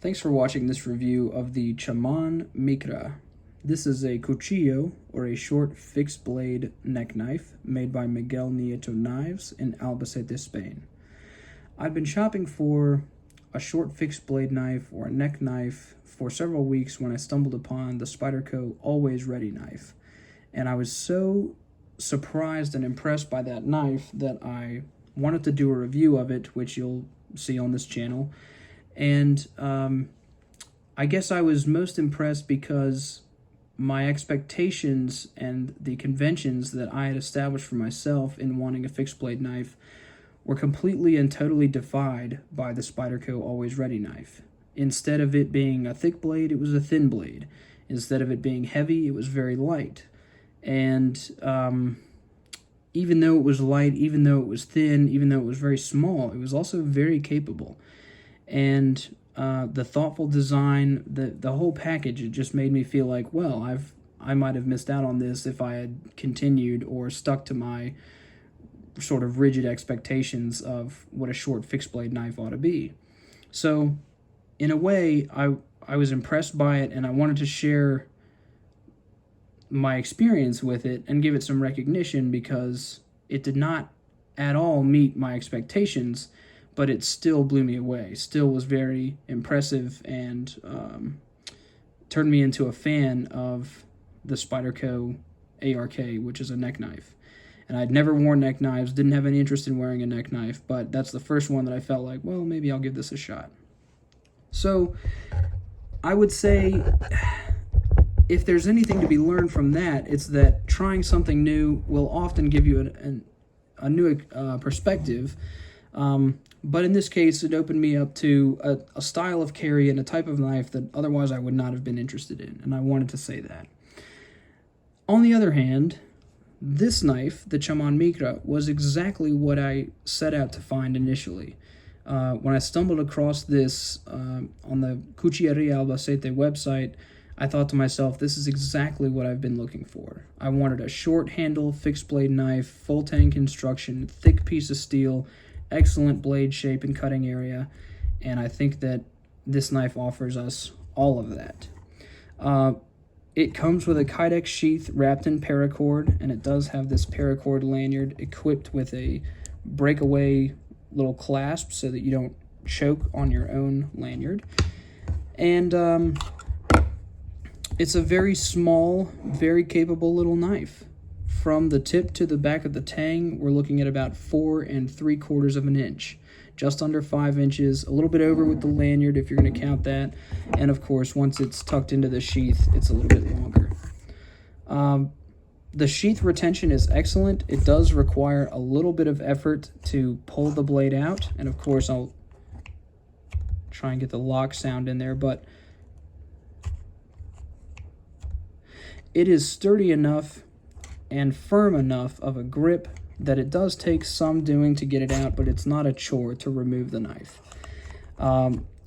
Thanks for watching this review of the Chaman Micra. This is a cuchillo, or a short fixed blade neck knife, made by Miguel Nieto Knives in Albacete, Spain. I've been shopping for a short fixed blade knife or a neck knife for several weeks when I stumbled upon the Spyderco Always Ready knife. And I was so surprised and impressed by that knife that I wanted to do a review of it, which you'll see on this channel. And I guess I was most impressed because my expectations and the conventions that I had established for myself in wanting a fixed blade knife were completely and totally defied by the Spyderco Always Ready knife. Instead of it being a thick blade, it was a thin blade. Instead of it being heavy, it was very light. And even though it was light, even though it was thin, even though it was very small, it was also very capable. And the thoughtful design, the whole package, it just made me feel like, well, I might have missed out on this if I had continued or stuck to my sort of rigid expectations of what a short fixed blade knife ought to be. So in a way, I was impressed by it, and I wanted to share my experience with it and give it some recognition because it did not at all meet my expectations, but it still blew me away, still was very impressive, and turned me into a fan of the Spyderco ARK, which is a neck knife. And I'd never worn neck knives, didn't have any interest in wearing a neck knife, but that's the first one that I felt like, well, maybe I'll give this a shot. So I would say, if there's anything to be learned from that, it's that trying something new will often give you a new perspective. But in this case, it opened me up to a style of carry and a type of knife that otherwise I would not have been interested in, and I wanted to say that. On the other hand, this knife, the Chaman Micra, was exactly what I set out to find initially. When I stumbled across this on the Cuchilleria Albacete website, I thought to myself, this is exactly what I've been looking for. I wanted a short handle, fixed blade knife, full tang construction, thick piece of steel, excellent blade shape and cutting area, and I think that this knife offers us all of that. It comes with a kydex sheath wrapped in paracord, and it does have this paracord lanyard equipped with a breakaway little clasp so that you don't choke on your own lanyard. And it's a very small, very capable little knife. From the tip to the back of the tang, we're looking at about 4 3/4 of an inch, just under 5 inches, a little bit over with the lanyard if you're going to count that, and of course, once it's tucked into the sheath, it's a little bit longer. The sheath retention is excellent. It does require a little bit of effort to pull the blade out, and of course, I'll try and get the lock sound in there, but it is sturdy enough and firm enough of a grip that it does take some doing to get it out, but it's not a chore to remove the knife.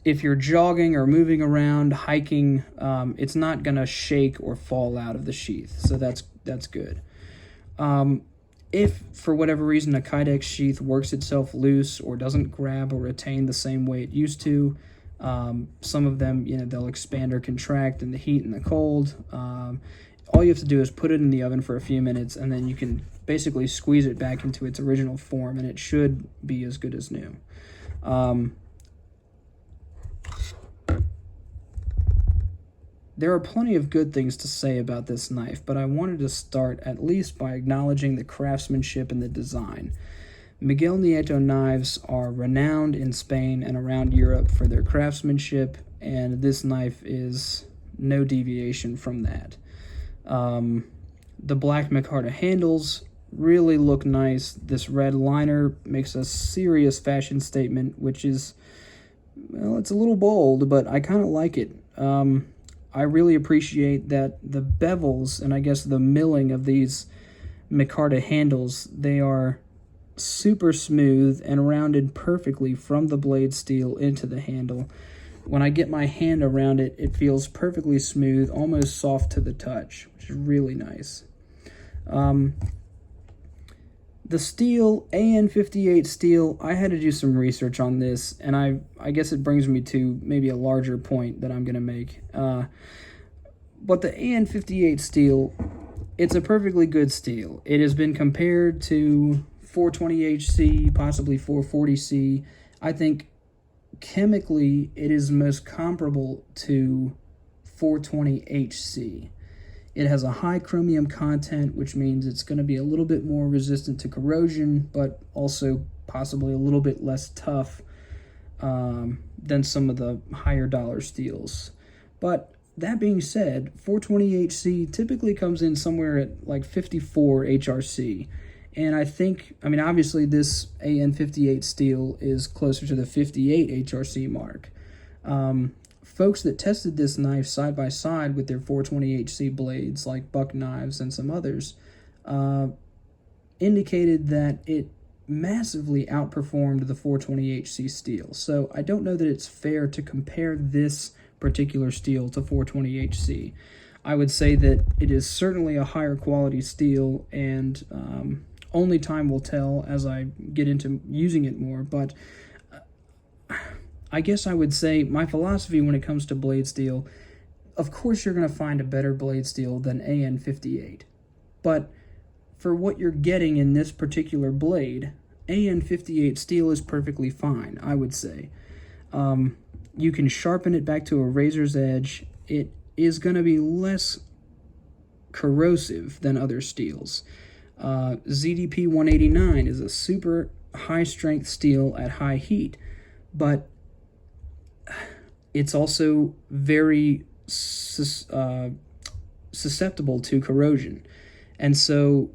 If you're jogging or moving around, hiking, it's not going to shake or fall out of the sheath, so that's good. If, for whatever reason, a kydex sheath works itself loose or doesn't grab or retain the same way it used to, some of them, they'll expand or contract in the heat and the cold. All you have to do is put it in the oven for a few minutes, and then you can basically squeeze it back into its original form, and it should be as good as new. There are plenty of good things to say about this knife, but I wanted to start at least by acknowledging the craftsmanship and the design. Miguel Nieto Knives are renowned in Spain and around Europe for their craftsmanship, and this knife is no deviation from that. The black micarta handles really look nice. This red liner makes a serious fashion statement, which is, well, it's a little bold, but I kind of like it. I really appreciate that the bevels and I guess the milling of these micarta handles, they are super smooth and rounded perfectly from the blade steel into the handle. When I get my hand around it, it feels perfectly smooth, almost soft to the touch, which is really nice. The steel, AN58 steel, I had to do some research on this, and I guess it brings me to maybe a larger point that I'm going to make. But the AN58 steel, it's a perfectly good steel. It has been compared to 420HC, possibly 440C. I think chemically it is most comparable to 420HC. It has a high chromium content, which means it's going to be a little bit more resistant to corrosion, but also possibly a little bit less tough than some of the higher dollar steels. But that being said, 420HC typically comes in somewhere at like 54 HRC. And I mean, obviously this AN58 steel is closer to the 58 HRC mark. Folks that tested this knife side by side with their 420HC blades, like Buck Knives and some others, indicated that it massively outperformed the 420HC steel. So I don't know that it's fair to compare this particular steel to 420HC. I would say that it is certainly a higher quality steel, and only time will tell as I get into using it more, but I guess I would say my philosophy when it comes to blade steel, of course you're going to find a better blade steel than AN58, but for what you're getting in this particular blade, AN58 steel is perfectly fine, I would say. You can sharpen it back to a razor's edge. It is going to be less corrosive than other steels. ZDP 189 is a super high strength steel at high heat, but it's also very susceptible to corrosion. And so,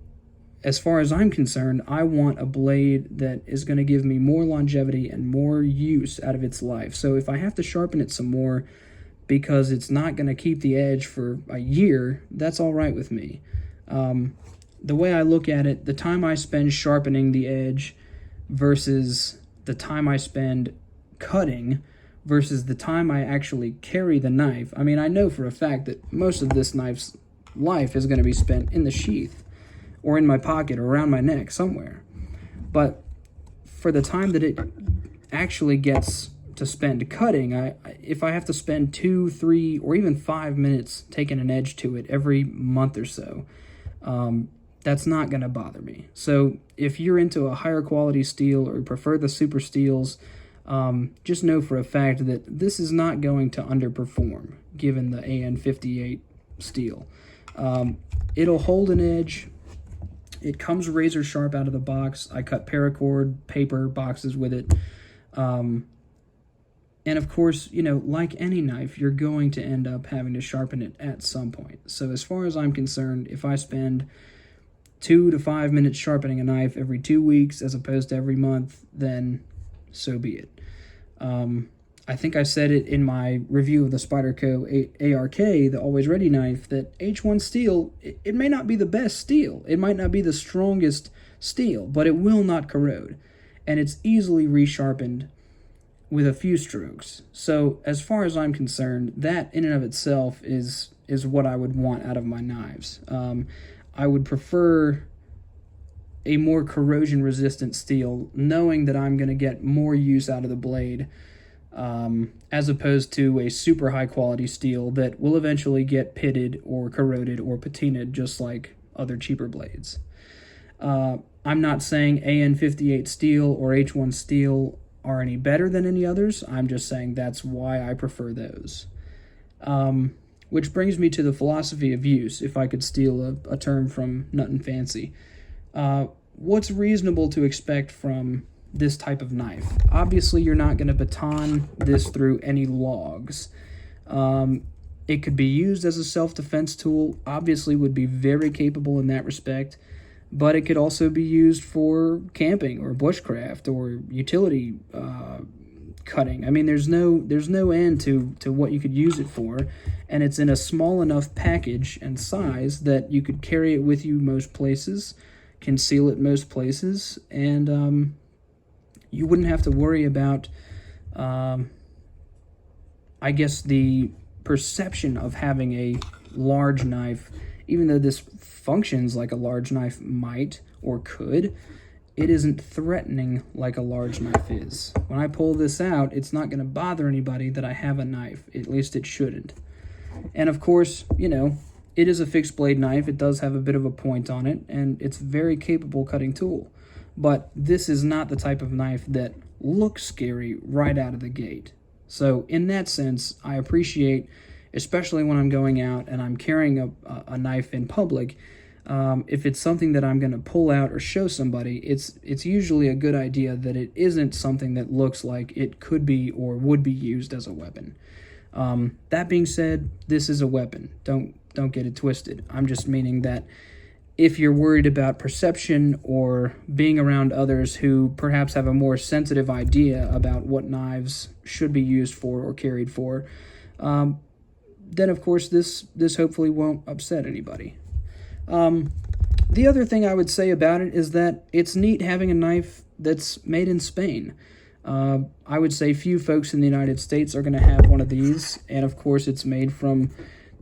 as far as I'm concerned, I want a blade that is going to give me more longevity and more use out of its life. So if I have to sharpen it some more because it's not going to keep the edge for a year, that's all right with me. The way I look at it, the time I spend sharpening the edge versus the time I spend cutting versus the time I actually carry the knife. I mean, I know for a fact that most of this knife's life is going to be spent in the sheath or in my pocket or around my neck somewhere. But for the time that it actually gets to spend cutting, if I have to spend 2, 3, or even 5 minutes taking an edge to it every month or so, that's not going to bother me. So if you're into a higher quality steel or prefer the super steels, just know for a fact that this is not going to underperform given the AN58 steel. It'll hold an edge. It comes razor sharp out of the box. I cut paracord paper boxes with it. And of course, you know, like any knife, you're going to end up having to sharpen it at some point. So as far as I'm concerned, if I spend 2 to 5 minutes sharpening a knife every 2 weeks as opposed to every month, then so be it. I think I said it in my review of the Spyderco ARK, the Always Ready knife, that H1 steel, it may not be the best steel. It might not be the strongest steel, but it will not corrode. And it's easily resharpened with a few strokes. So as far as I'm concerned, that in and of itself is what I would want out of my knives. I would prefer a more corrosion-resistant steel, knowing that I'm going to get more use out of the blade, as opposed to a super high-quality steel that will eventually get pitted or corroded or patinaed just like other cheaper blades. I'm not saying AN58 steel or H1 steel are any better than any others. I'm just saying that's why I prefer those. Which brings me to the philosophy of use, if I could steal a term from Nut and Fancy. What's reasonable to expect from this type of knife? Obviously, you're not going to baton this through any logs. It could be used as a self-defense tool, obviously would be very capable in that respect, but it could also be used for camping or bushcraft or utility cutting. I mean, there's no end to what you could use it for, and it's in a small enough package and size that you could carry it with you most places, conceal it most places, and you wouldn't have to worry about, I guess, the perception of having a large knife, even though this functions like a large knife might or could. it isn't threatening like a large knife is. When I pull this out, it's not going to bother anybody that I have a knife. At least it shouldn't. And of course, you know, it is a fixed blade knife. It does have a bit of a point on it, and it's a very capable cutting tool. But this is not the type of knife that looks scary right out of the gate. So in that sense, I appreciate, especially when I'm going out and I'm carrying a knife in public, if it's something that I'm going to pull out or show somebody, it's usually a good idea that it isn't something that looks like it could be or would be used as a weapon. That being said, this is a weapon. Don't get it twisted. I'm just meaning that if you're worried about perception or being around others who perhaps have a more sensitive idea about what knives should be used for or carried for, then of course this hopefully won't upset anybody. The other thing I would say about it is that it's neat having a knife that's made in Spain. I would say few folks in the United States are going to have one of these, and of course it's made from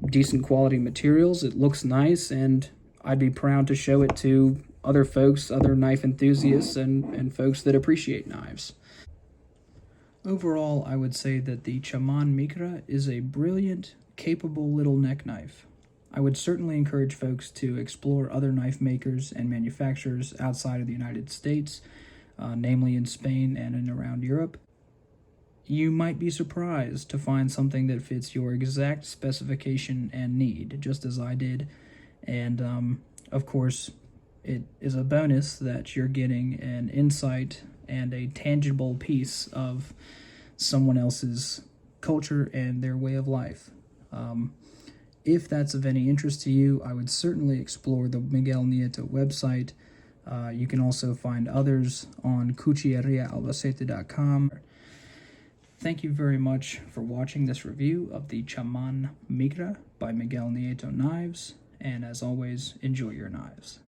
decent quality materials. It looks nice, and I'd be proud to show it to other folks, other knife enthusiasts, and folks that appreciate knives. Overall, I would say that the Chaman Micra is a brilliant, capable little neck knife. I would certainly encourage folks to explore other knife makers and manufacturers outside of the United States, namely in Spain and in around Europe. You might be surprised to find something that fits your exact specification and need, just as I did. And of course, it is a bonus that you're getting an insight and a tangible piece of someone else's culture and their way of life. If that's of any interest to you, I would certainly explore the Miguel Nieto website. You can also find others on cuchilleriaalbacete.com. Thank you very much for watching this review of the Chaman Micra by Miguel Nieto Knives, and as always, enjoy your knives.